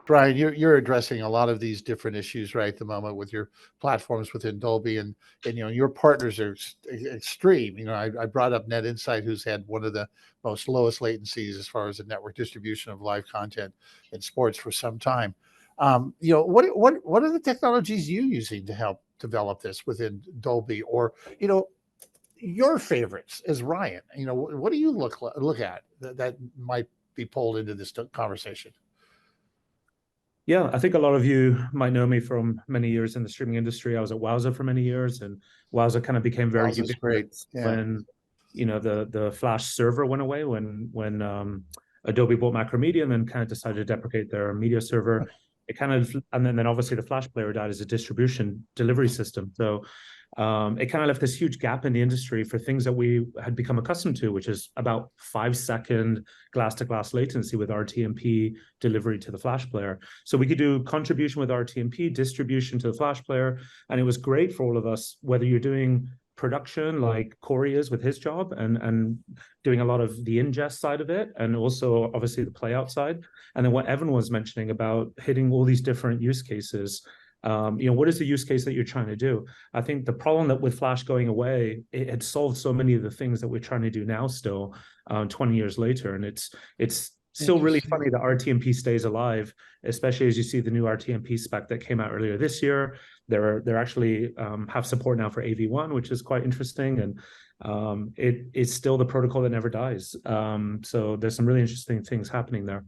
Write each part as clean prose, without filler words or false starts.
Brian, you're addressing a lot of these different issues right at the moment with your platforms within Dolby, and your partners are extreme. I brought up Net Insight, who's had one of the most lowest latencies as far as the network distribution of live content in sports for some time. What are the technologies you using to help develop this within Dolby, or your favorites as Ryan? What do you look at that might be pulled into this conversation? Yeah, I think a lot of you might know me from many years in the streaming industry. I was at Wowza for many years, and Wowza kind of became very ubiquitous when the Flash server went away, when Adobe bought Macromedia and then kind of decided to deprecate their media server. And then obviously the Flash player died as a distribution delivery system. So it kind of left this huge gap in the industry for things that we had become accustomed to, which is about 5-second glass-to-glass latency with RTMP delivery to the Flash player. So we could do contribution with RTMP, distribution to the Flash player, and it was great for all of us, whether you're doing production like Corey is with his job and doing a lot of the ingest side of it, and also obviously the play out side. And then what Evan was mentioning about hitting all these different use cases. What is the use case that you're trying to do? I think the problem that with Flash going away, it had solved so many of the things that we're trying to do now still 20 years later. And it's still really funny that RTMP stays alive, especially as you see the new RTMP spec that came out earlier this year. They're actually have support now for AV1, which is quite interesting. And it's still the protocol that never dies. So there's some really interesting things happening there.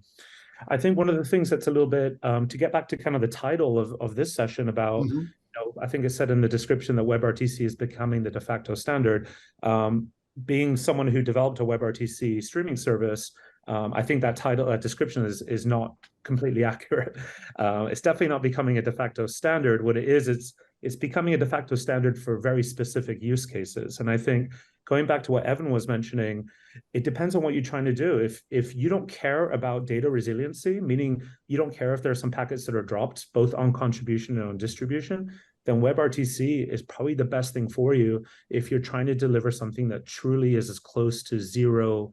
I think one of the things that's a little bit, to get back to kind of the title of this session about, I think it said in the description that WebRTC is becoming the de facto standard. Being someone who developed a WebRTC streaming service, I think that description is not completely accurate. It's definitely not becoming a de facto standard. What it is, it's becoming a de facto standard for very specific use cases. And I think going back to what Evan was mentioning, it depends on what you're trying to do. If you don't care about data resiliency, meaning you don't care if there are some packets that are dropped, both on contribution and on distribution, then WebRTC is probably the best thing for you if you're trying to deliver something that truly is as close to zero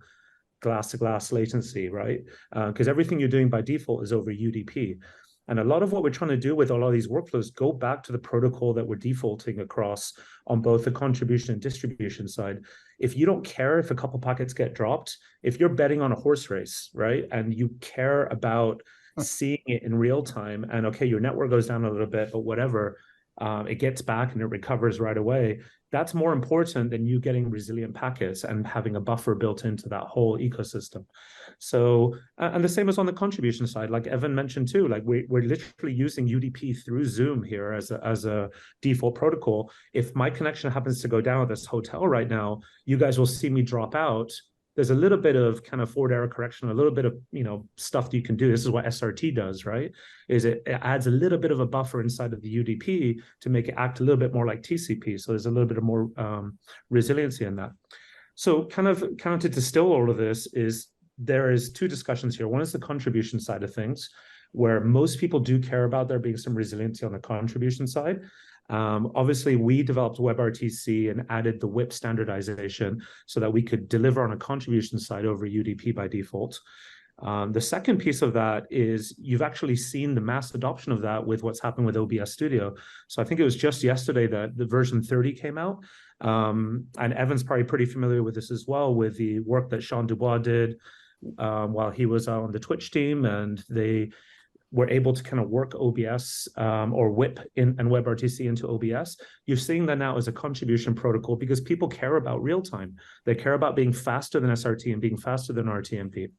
glass-to-glass latency, right? Because everything you're doing by default is over UDP. And a lot of what we're trying to do with all of these workflows go back to the protocol that we're defaulting across on both the contribution and distribution side. If you don't care if a couple packets get dropped, if you're betting on a horse race, right, and you care about seeing it in real time, and okay, your network goes down a little bit, but whatever, it gets back and it recovers right away. That's more important than you getting resilient packets and having a buffer built into that whole ecosystem. So, and the same as on the contribution side, like Evan mentioned too, like we're literally using UDP through Zoom here as a default protocol. If my connection happens to go down at this hotel right now, you guys will see me drop out. There's a little bit of kind of forward error correction, a little bit of stuff that you can do. This is what SRT does, right? Is it adds a little bit of a buffer inside of the UDP to make it act a little bit more like TCP. So there's a little bit of more resiliency in that. So kind of to distill all of this is there is two discussions here. One is the contribution side of things, where most people do care about there being some resiliency on the contribution side. Obviously, we developed WebRTC and added the WIP standardization so that we could deliver on a contribution side over UDP by default. The second piece of that is you've actually seen the mass adoption of that with what's happened with OBS Studio. So I think it was just yesterday that the version 30 came out. And Evan's probably pretty familiar with this as well, with the work that Sean Dubois did while he was on the Twitch team, and they were able to kind of work OBS or WIP and WebRTC into OBS. You're seeing that now as a contribution protocol because people care about real time. They care about being faster than SRT and being faster than RTMP.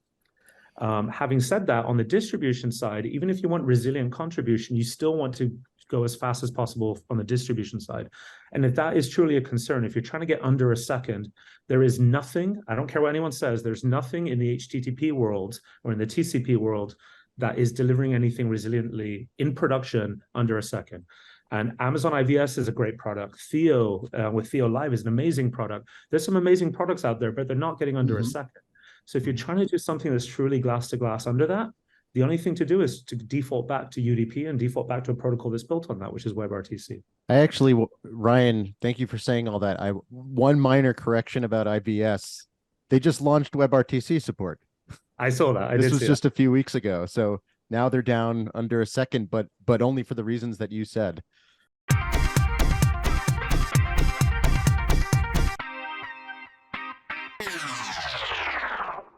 Having said that, on the distribution side, even if you want resilient contribution, you still want to go as fast as possible on the distribution side. And if that is truly a concern, if you're trying to get under a second, there is nothing, I don't care what anyone says, there's nothing in the HTTP world or in the TCP world that is delivering anything resiliently in production under a second. And Amazon IVS is a great product. Theo with Theo Live is an amazing product. There's some amazing products out there, but they're not getting under a second. So if you're trying to do something that's truly glass to glass under that, the only thing to do is to default back to UDP and default back to a protocol that's built on that, which is WebRTC. I actually, Ryan, thank you for saying all that. One minor correction about IVS. They just launched WebRTC support. I saw that. This was just a few weeks ago. So Now they're down under a second, but only for the reasons that you said.